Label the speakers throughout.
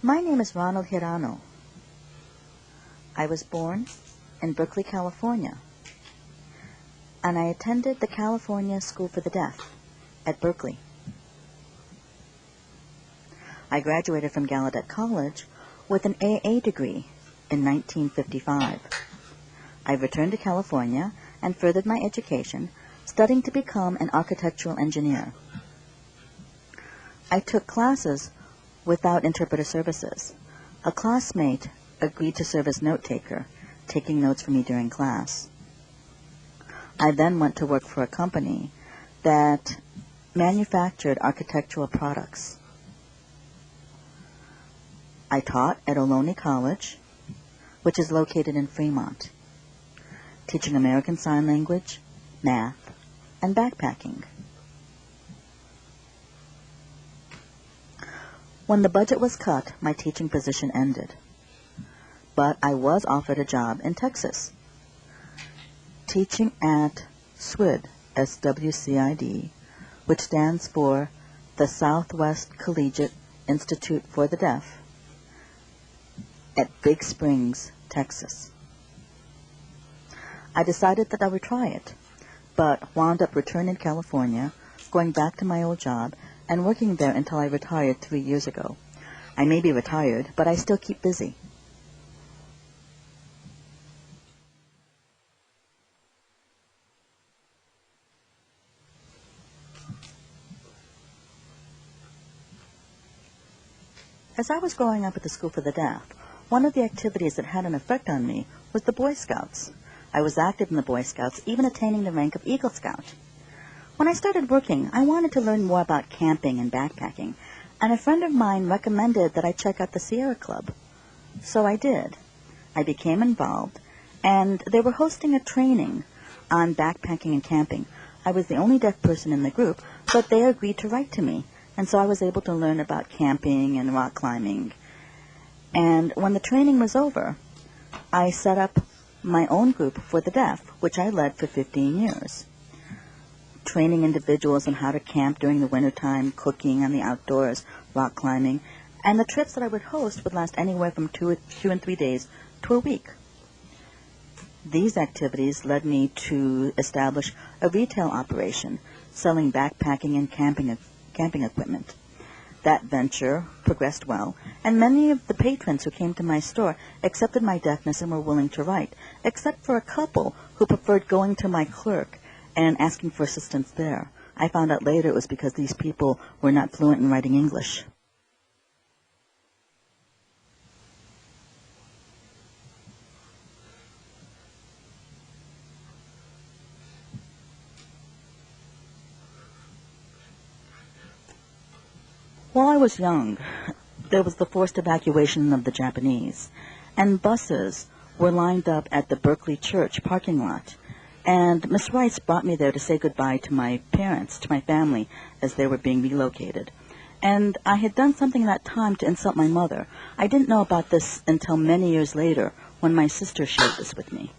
Speaker 1: My name is Ronald Hirano. I was born in Berkeley, California, and I attended the California School for the Deaf at Berkeley. I graduated from Gallaudet College with an AA degree in 1955. I returned to California and furthered my education, studying to become an architectural engineer. I took classes without interpreter services. A classmate agreed to serve as note-taker, taking notes for me during class. I then went to work for a company that manufactured architectural products. I taught at Ohlone College, which is located in Fremont, teaching American Sign Language, math, and backpacking. When the budget was cut, my teaching position ended. But I was offered a job in Texas, teaching at SWID, SWCID, which stands for the Southwest Collegiate Institute for the Deaf, at Big Springs, Texas. I decided that I would try it, but wound up returning to California, going back to my old job, and working there until I retired 3 years ago. I may be retired, but I still keep busy. As I was growing up at the School for the Deaf, one of the activities that had an effect on me was the Boy Scouts. I was active in the Boy Scouts, even attaining the rank of Eagle Scout. When I started working, I wanted to learn more about camping and backpacking, and a friend of mine recommended that I check out the Sierra Club. So I did. I became involved, and they were hosting a training on backpacking and camping. I was the only deaf person in the group, but they agreed to write to me, and so I was able to learn about camping and rock climbing. And when the training was over, I set up my own group for the deaf, which I led for 15 years. Training individuals on how to camp during the wintertime, cooking on the outdoors, rock climbing, and the trips that I would host would last anywhere from 2 and 3 days to a week. These activities led me to establish a retail operation, selling backpacking and camping equipment. That venture progressed well, and many of the patrons who came to my store accepted my deafness and were willing to write, except for a couple who preferred going to my clerk and asking for assistance there. I found out later it was because these people were not fluent in writing English. While I was young, there was the forced evacuation of the Japanese, and buses were lined up at the Berkeley Church parking lot. And Miss Rice brought me there to say goodbye to my parents, to my family, as they were being relocated. And I had done something at that time to insult my mother. I didn't know about this until many years later, when my sister shared this with me.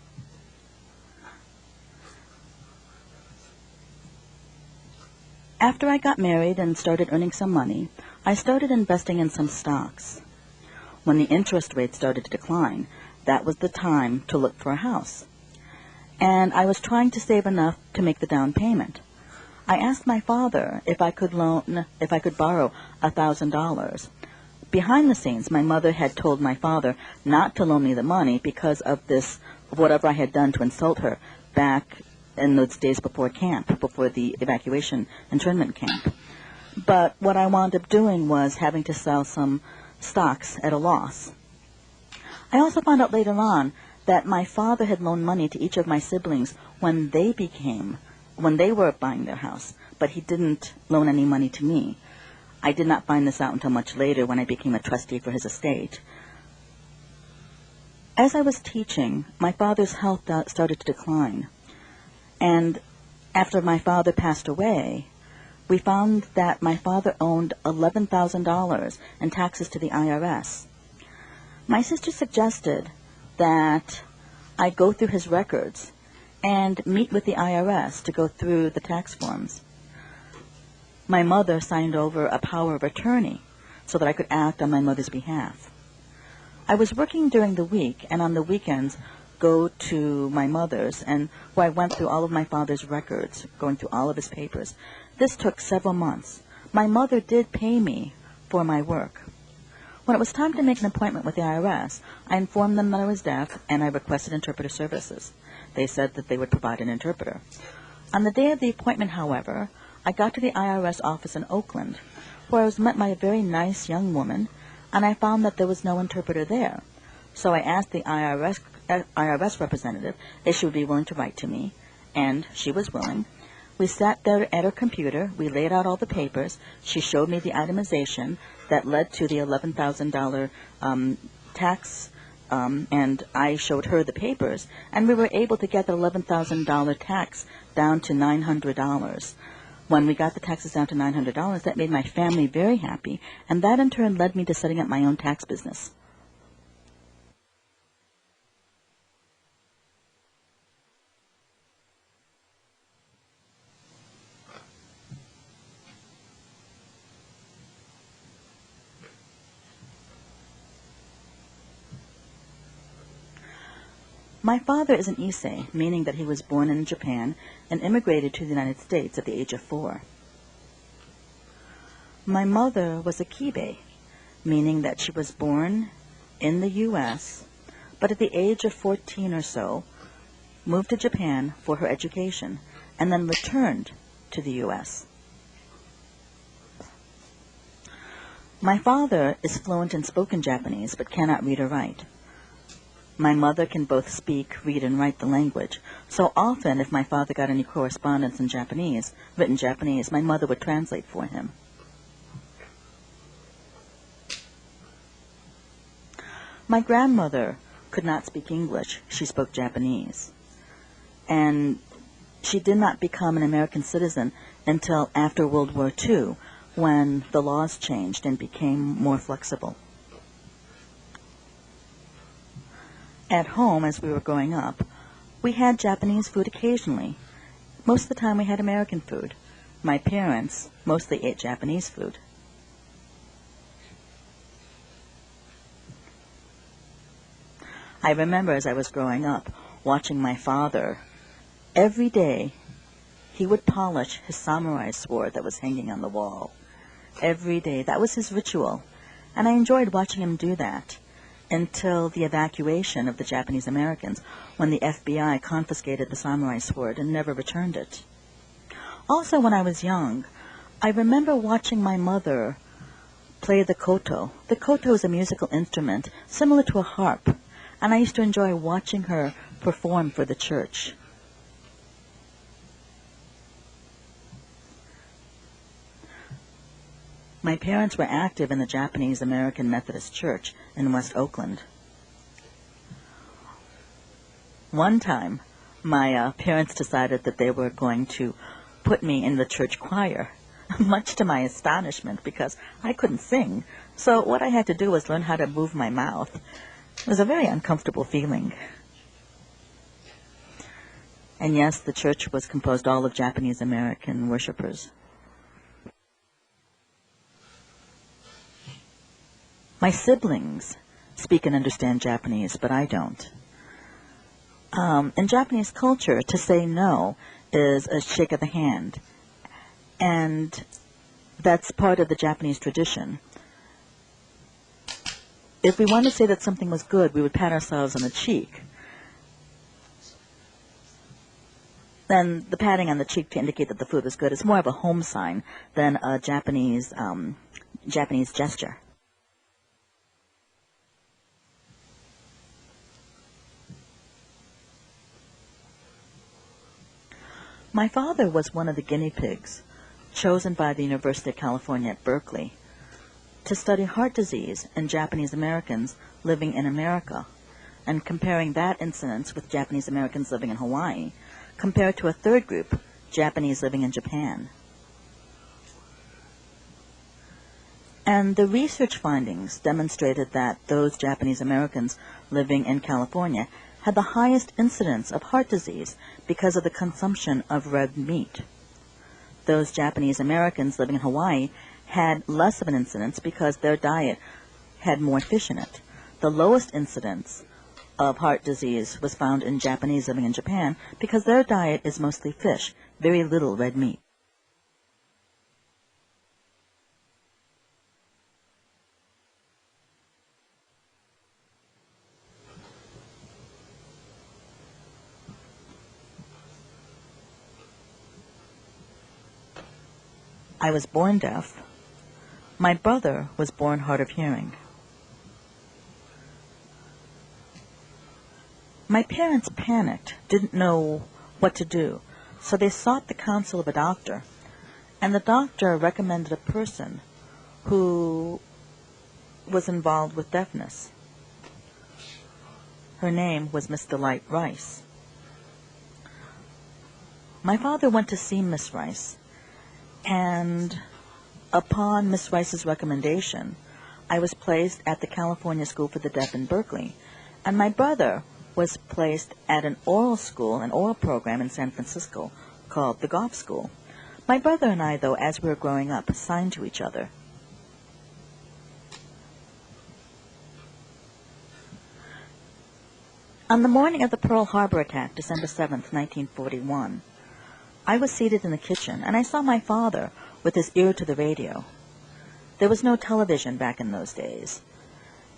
Speaker 1: After I got married and started earning some money, I started investing in some stocks. When the interest rate started to decline, that was the time to look for a house. And I was trying to save enough to make the down payment. I asked my father if I could borrow $1,000. Behind the scenes, my mother had told my father not to loan me the money because of whatever I had done to insult her back in those days before camp, before the evacuation internment camp. But what I wound up doing was having to sell some stocks at a loss. I also found out later on that my father had loaned money to each of my siblings when they were buying their house, but he didn't loan any money to me. I did not find this out until much later when I became a trustee for his estate. As I was teaching, my father's health started to decline. And after my father passed away, we found that my father owned $11,000 in taxes to the IRS. My sister suggested that I go through his records and meet with the IRS to go through the tax forms. My mother signed over a power of attorney so that I could act on my mother's behalf. I was working during the week, and on the weekends go to my mother's, and where I went through all of my father's records, going through all of his papers. This took several months. My mother did pay me for my work. When it was time to make an appointment with the IRS, I informed them that I was deaf, and I requested interpreter services. They said that they would provide an interpreter. On the day of the appointment, however, I got to the IRS office in Oakland, where I was met by a very nice young woman, and I found that there was no interpreter there. So I asked the IRS representative if she would be willing to write to me, and she was willing. We sat there at her computer. We laid out all the papers. She showed me the itemization that led to the $11,000 tax, and I showed her the papers, and we were able to get the $11,000 tax down to $900. When we got the taxes down to $900, that made my family very happy, and that in turn led me to setting up my own tax business. My father is an Issei, meaning that he was born in Japan and immigrated to the United States at the age of 4. My mother was a Kibe, meaning that she was born in the U.S., but at the age of 14 or so, moved to Japan for her education, and then returned to the U.S. My father is fluent in spoken Japanese, but cannot read or write. My mother can both speak, read, and write the language. So often, if my father got any correspondence in Japanese, written Japanese, my mother would translate for him. My grandmother could not speak English. She spoke Japanese. And she did not become an American citizen until after World War II, when the laws changed and became more flexible. At home, as we were growing up, we had Japanese food occasionally. Most of the time we had American food. My parents mostly ate Japanese food. I remember as I was growing up, watching my father. Every day, he would polish his samurai sword that was hanging on the wall. Every day. That was his ritual. And I enjoyed watching him do that, until the evacuation of the Japanese Americans, when the FBI confiscated the samurai sword and never returned it. Also, when I was young, I remember watching my mother play the koto. The koto is a musical instrument similar to a harp, and I used to enjoy watching her perform for the church. My parents were active in the Japanese American Methodist Church in West Oakland. One time, my parents decided that they were going to put me in the church choir, much to my astonishment because I couldn't sing. So what I had to do was learn how to move my mouth. It was a very uncomfortable feeling. And yes, the church was composed all of Japanese American worshipers. My siblings speak and understand Japanese, but I don't. In Japanese culture, to say no is a shake of the hand, and that's part of the Japanese tradition. If we wanted to say that something was good, we would pat ourselves on the cheek. Then the patting on the cheek to indicate that the food was good is more of a home sign than a Japanese gesture. My father was one of the guinea pigs chosen by the University of California at Berkeley to study heart disease in Japanese Americans living in America, and comparing that incidence with Japanese Americans living in Hawaii, compared to a third group, Japanese living in Japan. And the research findings demonstrated that those Japanese Americans living in California had the highest incidence of heart disease because of the consumption of red meat. Those Japanese Americans living in Hawaii had less of an incidence because their diet had more fish in it. The lowest incidence of heart disease was found in Japanese living in Japan because their diet is mostly fish, very little red meat. I was born deaf. My brother was born hard of hearing. My parents panicked, didn't know what to do, so they sought the counsel of a doctor, and the doctor recommended a person who was involved with deafness. Her name was Miss Delight Rice. My father went to see Miss Rice, and upon Miss Rice's recommendation, I was placed at the California School for the Deaf in Berkeley, and my brother was placed at an oral school, an oral program in San Francisco called the Goff School. My brother and I, though, as we were growing up, signed to each other. On the morning of the Pearl Harbor attack, December 7th, 1941, I was seated in the kitchen, and I saw my father with his ear to the radio. There was no television back in those days,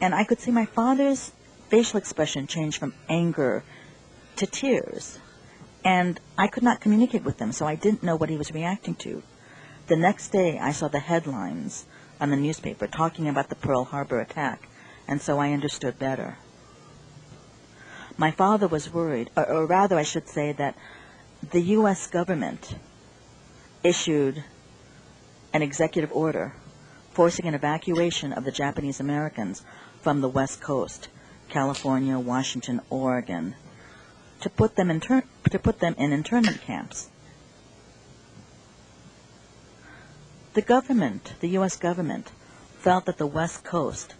Speaker 1: and I could see my father's facial expression changed from anger to tears, and I could not communicate with him, so I didn't know what he was reacting to. The next day, I saw the headlines on the newspaper talking about the Pearl Harbor attack, and so I understood better. My father was worried, or rather I should say that the U.S. government issued an executive order forcing an evacuation of the Japanese Americans from the West Coast, California, Washington, Oregon, to put them in internment camps. The U.S. government, felt that the West Coast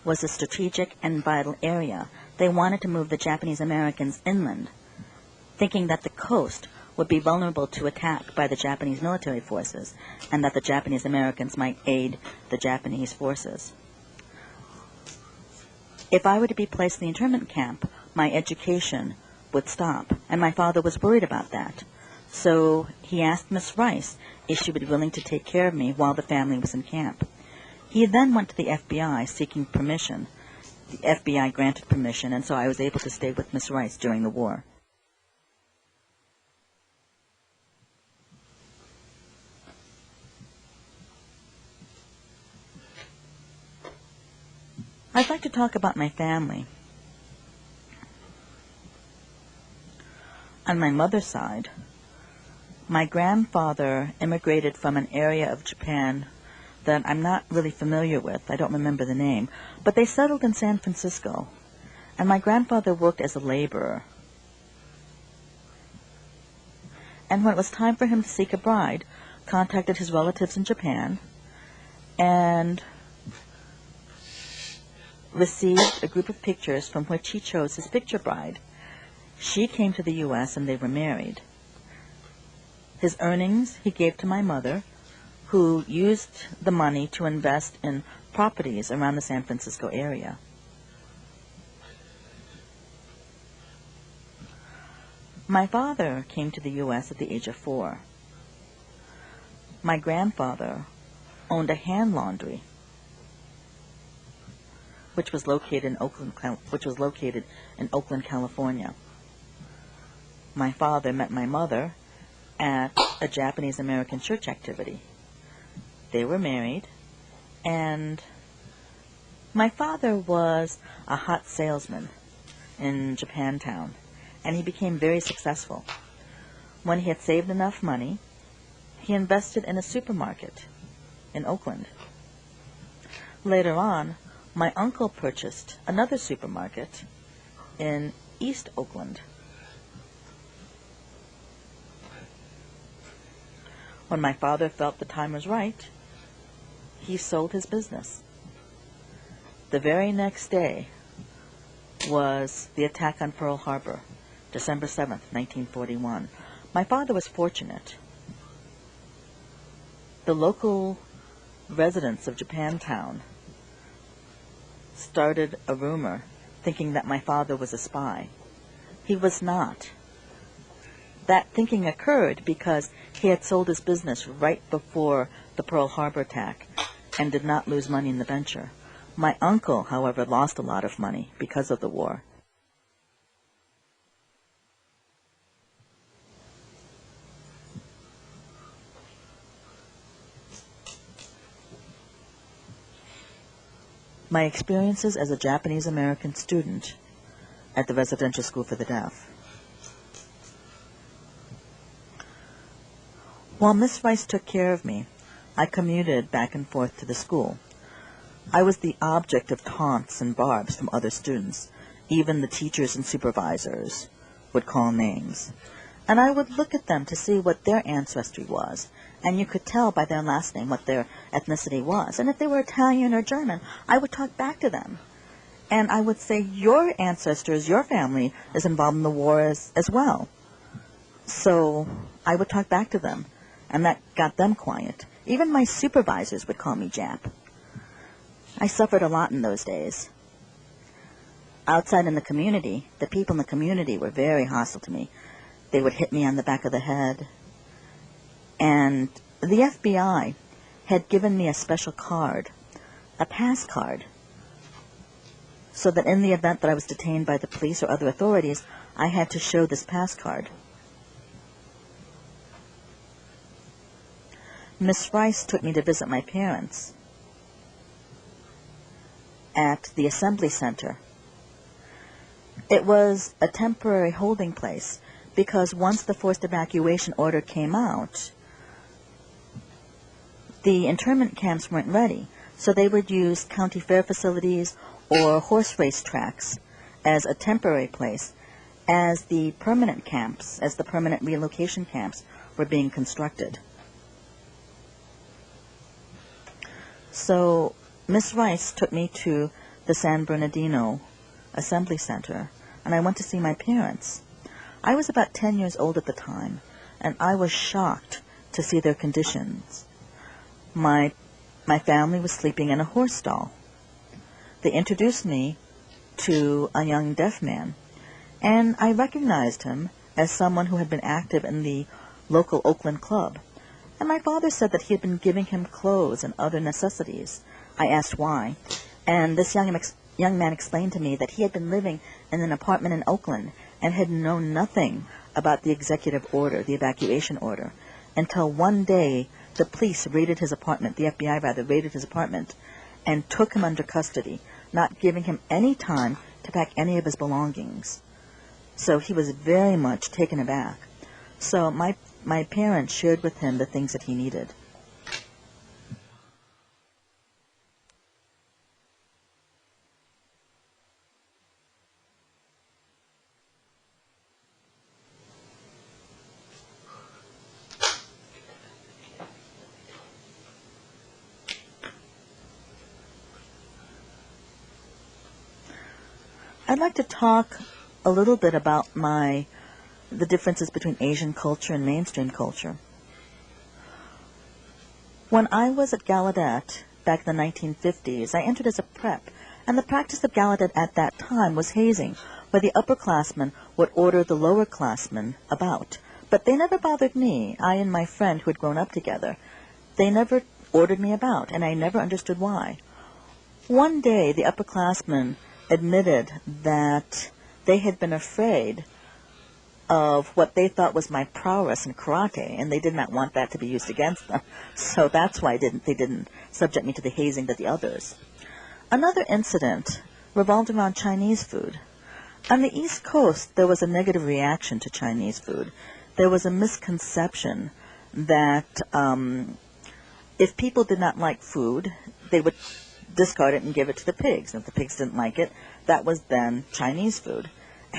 Speaker 1: was a strategic and vital area. They wanted to move the Japanese Americans inland, thinking that the coast would be vulnerable to attack by the Japanese military forces, and that the Japanese Americans might aid the Japanese forces. If I were to be placed in the internment camp, my education would stop, and my father was worried about that. So he asked Miss Rice if she would be willing to take care of me while the family was in camp. He then went to the FBI seeking permission. The FBI granted permission, and so I was able to stay with Miss Rice during the war. I'd like to talk about my family. On my mother's side, my grandfather immigrated from an area of Japan that I'm not really familiar with. I don't remember the name. But they settled in San Francisco, and my grandfather worked as a laborer. And when it was time for him to seek a bride, contacted his relatives in Japan, and received a group of pictures from which he chose his picture bride. She came to the U.S. and they were married. His earnings he gave to my mother, who used the money to invest in properties around the San Francisco area. My father came to the U.S. at the age of 4. My grandfather owned a hand laundry, which was located in Oakland, California. My father met my mother at a Japanese American church activity. They were married, and my father was a hot salesman in Japantown, and he became very successful. When he had saved enough money, he invested in a supermarket in Oakland. Later on, my uncle purchased another supermarket in East Oakland. When my father felt the time was right, he sold his business. The very next day was the attack on Pearl Harbor, December 7th, 1941. My father was fortunate. The local residents of Japantown started a rumor thinking that my father was a spy. He was not. That thinking occurred because he had sold his business right before the Pearl Harbor attack and did not lose money in the venture. My uncle, however, lost a lot of money because of the war. My experiences as a Japanese-American student at the residential school for the deaf. While Miss Rice took care of me, I commuted back and forth to the school. I was the object of taunts and barbs from other students. Even the teachers and supervisors would call names. And I would look at them to see what their ancestry was. And you could tell by their last name what their ethnicity was. And if they were Italian or German, I would talk back to them. And I would say, your ancestors, your family is involved in the war as well. So I would talk back to them. And that got them quiet. Even my supervisors would call me Jap. I suffered a lot in those days. Outside in the community, the people in the community were very hostile to me. They would hit me on the back of the head. And the FBI had given me a special card, a pass card, so that in the event that I was detained by the police or other authorities, I had to show this pass card. Miss Rice took me to visit my parents at the Assembly Center. It was a temporary holding place because once the forced evacuation order came out, the internment camps weren't ready, so they would use county fair facilities or horse race tracks as a temporary place as the permanent camps, as the permanent relocation camps were being constructed. So Miss Rice took me to the San Bernardino Assembly Center, and I went to see my parents. I was about 10 years old at the time, and I was shocked to see their conditions. My family was sleeping in a horse stall. They introduced me to a young deaf man, and I recognized him as someone who had been active in the local Oakland club. And my father said that he had been giving him clothes and other necessities. I asked why, and this young man explained to me that he had been living in an apartment in Oakland and had known nothing about the executive order, the evacuation order, until one day the police raided his apartment, the FBI rather, raided his apartment and took him under custody, not giving him any time to pack any of his belongings. So he was very much taken aback. So my parents shared with him the things that he needed. I'd like to talk a little bit about the differences between Asian culture and mainstream culture. When I was at Gallaudet back in the 1950s, I entered as a prep, and the practice of Gallaudet at that time was hazing, where the upperclassmen would order the lowerclassmen about. But they never bothered me, I and my friend who had grown up together. They never ordered me about, and I never understood why. One day, the upperclassmen admitted that they had been afraid of what they thought was my prowess in karate, and they did not want that to be used against them. So that's why they didn't subject me to the hazing that the others. Another incident revolved around Chinese food. On the East Coast, there was a negative reaction to Chinese food. There was a misconception that if people did not like food, they would discard it and give it to the pigs. And if the pigs didn't like it, that was then Chinese food.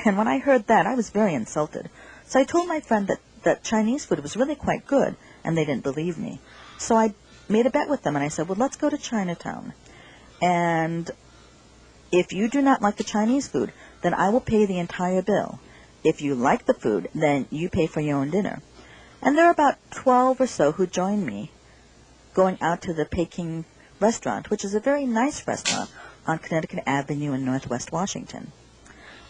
Speaker 1: And when I heard that, I was very insulted. So I told my friend that Chinese food was really quite good, and they didn't believe me. So I made a bet with them, and I said, well, let's go to Chinatown. And if you do not like the Chinese food, then I will pay the entire bill. If you like the food, then you pay for your own dinner. And there were about 12 or so who joined me going out to the Peking restaurant, which is a very nice restaurant on Connecticut Avenue in Northwest Washington.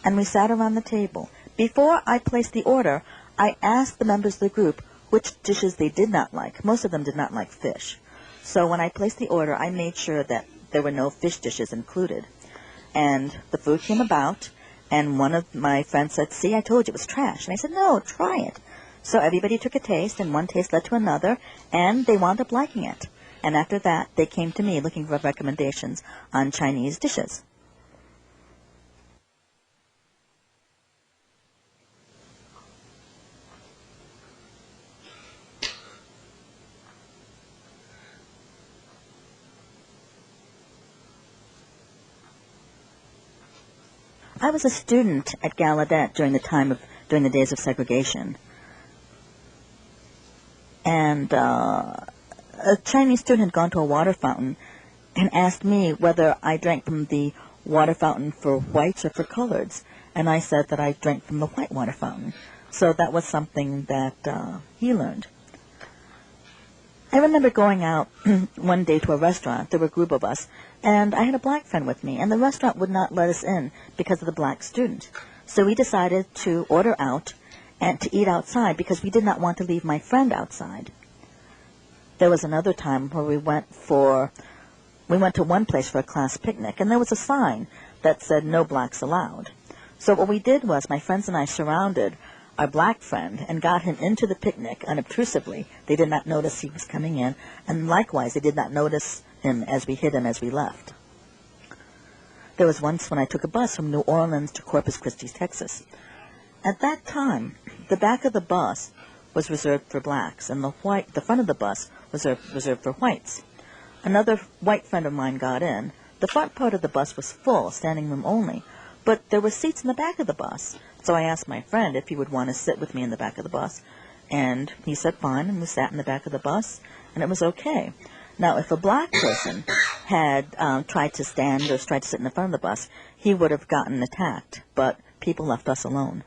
Speaker 1: And we sat around the table. Before I placed the order, I asked the members of the group which dishes they did not like. Most of them did not like fish. So when I placed the order, I made sure that there were no fish dishes included. And the food came about, and one of my friends said, "See, I told you it was trash." And I said, "No, try it." So everybody took a taste, and one taste led to another, and they wound up liking it. And after that, they came to me looking for recommendations on Chinese dishes. I was a student at Gallaudet during the days of segregation, and a Chinese student had gone to a water fountain and asked me whether I drank from the water fountain for whites or for coloreds, and I said that I drank from the white water fountain. So that was something that he learned. I remember going out one day to a restaurant. There were a group of us, and I had a black friend with me, and the restaurant would not let us in because of the black student. So we decided to order out and to eat outside because we did not want to leave my friend outside. There was another time where we went to one place for a class picnic, and there was a sign that said "No blacks allowed." So what we did was my friends and I surrounded our black friend and got him into the picnic unobtrusively. They did not notice he was coming in, and likewise they did not notice him as we hid him as we left. There was once when I took a bus from New Orleans to Corpus Christi, Texas. At that time, the back of the bus was reserved for blacks, and the front of the bus was reserved for whites. Another white friend of mine got in. The front part of the bus was full, standing room only, but there were seats in the back of the bus. So I asked my friend if he would want to sit with me in the back of the bus, and he said fine, and we sat in the back of the bus, and it was okay. Now, if a black person had tried to stand or tried to sit in the front of the bus, he would have gotten attacked, but people left us alone.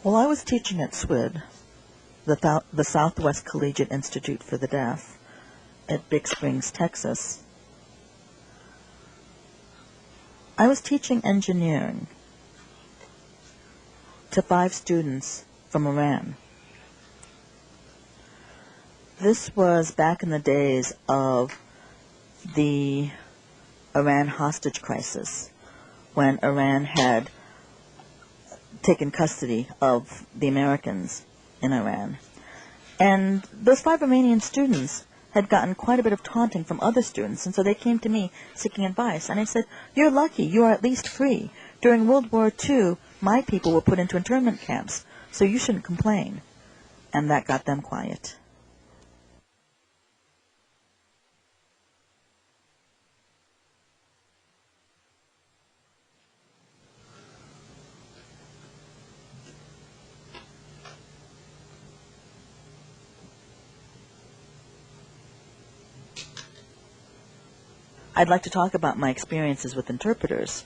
Speaker 1: While I was teaching at SWID, the Southwest Collegiate Institute for the Deaf, at Big Springs, Texas, I was teaching engineering to 5 students from Iran. This was back in the days of the Iran hostage crisis, when Iran had taken custody of the Americans in Iran. And those 5 Iranian students had gotten quite a bit of taunting from other students, and so they came to me seeking advice. And I said, "You're lucky. You are at least free. During World War II, my people were put into internment camps, so you shouldn't complain." And that got them quiet. I'd like to talk about my experiences with interpreters.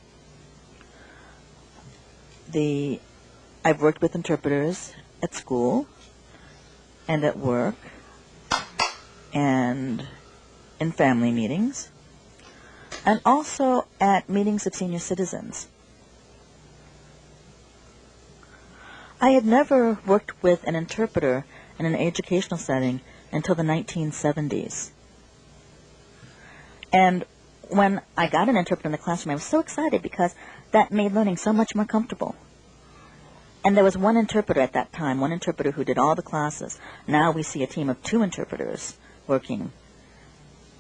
Speaker 1: I've worked with interpreters at school and at work and in family meetings, and also at meetings of senior citizens. I had never worked with an interpreter in an educational setting until the 1970s. And when I got an interpreter in the classroom, I was so excited because that made learning so much more comfortable. And there was one interpreter at that time, one interpreter who did all the classes. Now we see a team of 2 interpreters working.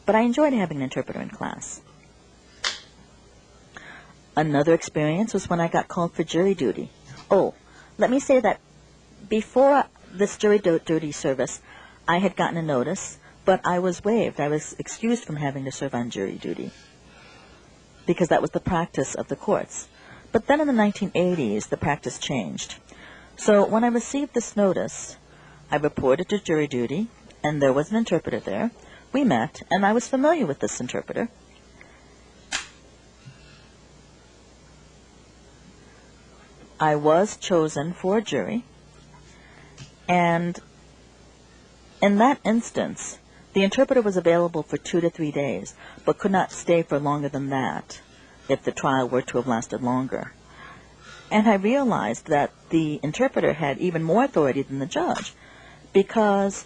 Speaker 1: But I enjoyed having an interpreter in class. Another experience was when I got called for jury duty. Oh, let me say that before this jury duty service, I had gotten a notice, but I was waived. I was excused from having to serve on jury duty because that was the practice of the courts. But then in the 1980s, the practice changed. So when I received this notice, I reported to jury duty, and there was an interpreter there. We met, and I was familiar with this interpreter. I was chosen for a jury, and in that instance, the interpreter was available for 2 to 3 days, but could not stay for longer than that if the trial were to have lasted longer. And I realized that the interpreter had even more authority than the judge, because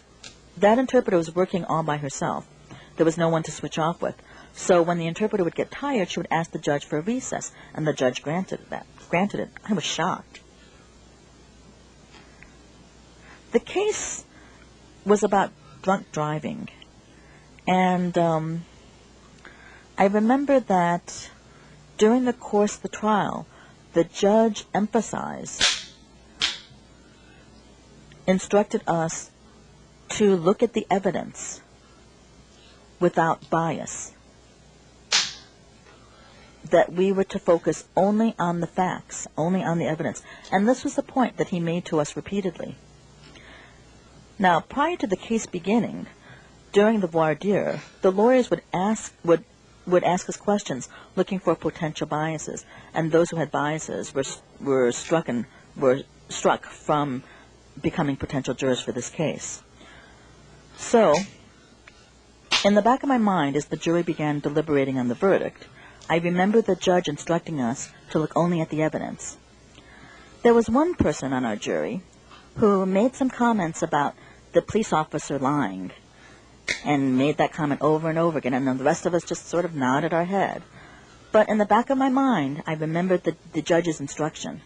Speaker 1: that interpreter was working all by herself. There was no one to switch off with. So when the interpreter would get tired, she would ask the judge for a recess, and the judge granted it. I was shocked. The case was about drunk driving, and I remember that during the course of the trial, the judge instructed us to look at the evidence without bias, that we were to focus only on the facts, only on the evidence. And this was the point that he made to us repeatedly. Now, prior to the case beginning, during the voir dire, the lawyers would ask us questions looking for potential biases, and those who had biases were struck from becoming potential jurors for this case. So, in the back of my mind, as the jury began deliberating on the verdict, I remember the judge instructing us to look only at the evidence. There was one person on our jury who made some comments about the police officer lying, and made that comment over and over again, and the rest of us just sort of nodded our head. But in the back of my mind, I remembered the judge's instruction.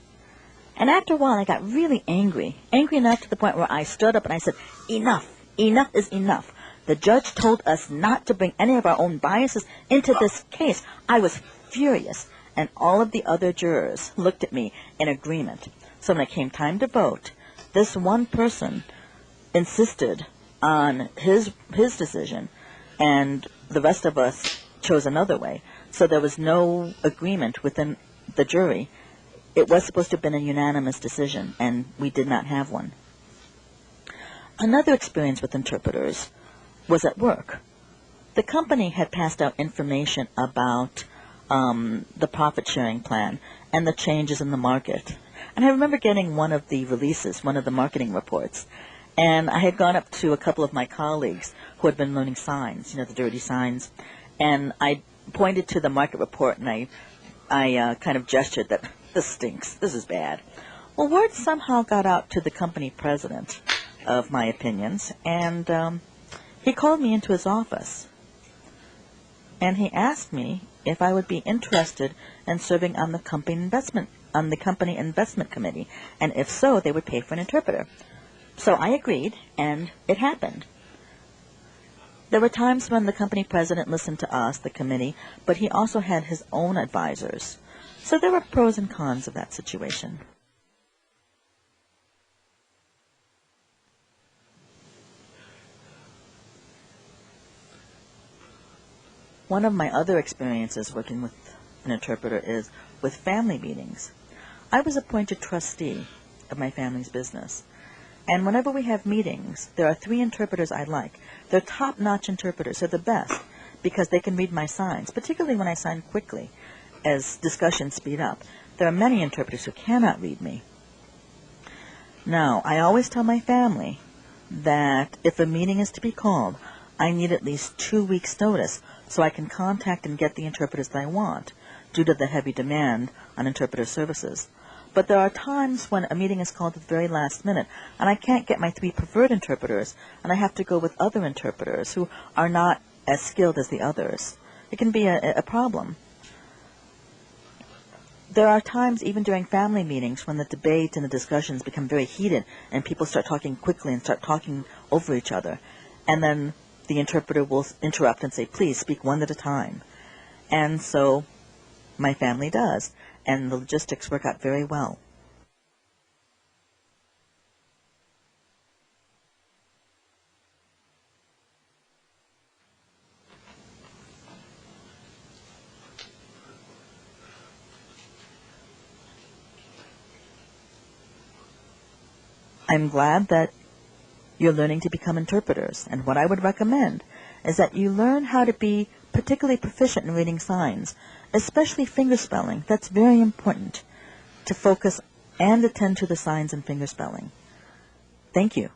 Speaker 1: And after a while, I got really angry enough to the point where I stood up and I said, enough is enough. The judge told us not to bring any of our own biases into this case. I was furious, and all of the other jurors looked at me in agreement. So when it came time to vote, this one person insisted on his decision, and the rest of us chose another way. So there was no agreement within the jury. It was supposed to have been a unanimous decision, and we did not have one. Another experience with interpreters was at work. The company had passed out information about the profit-sharing plan and the changes in the market. And I remember getting one of the releases, one of the marketing reports, and I had gone up to a couple of my colleagues who had been learning signs, the dirty signs, and I pointed to the market report, and I kind of gestured that this stinks, this is bad. Well, word somehow got out to the company president of my opinions, and he called me into his office, and he asked me if I would be interested in serving on the company investment committee, and if so, they would pay for an interpreter. So I agreed, and it happened. There were times when the company president listened to us, the committee, but he also had his own advisors. So there were pros and cons of that situation. One of my other experiences working with an interpreter is with family meetings. I was appointed trustee of my family's business. And whenever we have meetings, there are 3 interpreters I like. They're top-notch interpreters. They're the best because they can read my signs, particularly when I sign quickly as discussions speed up. There are many interpreters who cannot read me. Now, I always tell my family that if a meeting is to be called, I need at least 2 weeks' notice so I can contact and get the interpreters that I want due to the heavy demand on interpreter services. But there are times when a meeting is called at the very last minute, and I can't get my 3 preferred interpreters, and I have to go with other interpreters who are not as skilled as the others. It can be a problem. There are times, even during family meetings, when the debate and the discussions become very heated, and people start talking quickly and start talking over each other. And then the interpreter will interrupt and say, please speak one at a time. And so my family does, and the logistics work out very well. I'm glad that you're learning to become interpreters, and what I would recommend is that you learn how to be particularly proficient in reading signs, especially finger spelling. That's very important to focus and attend to the signs and fingerspelling. Thank you.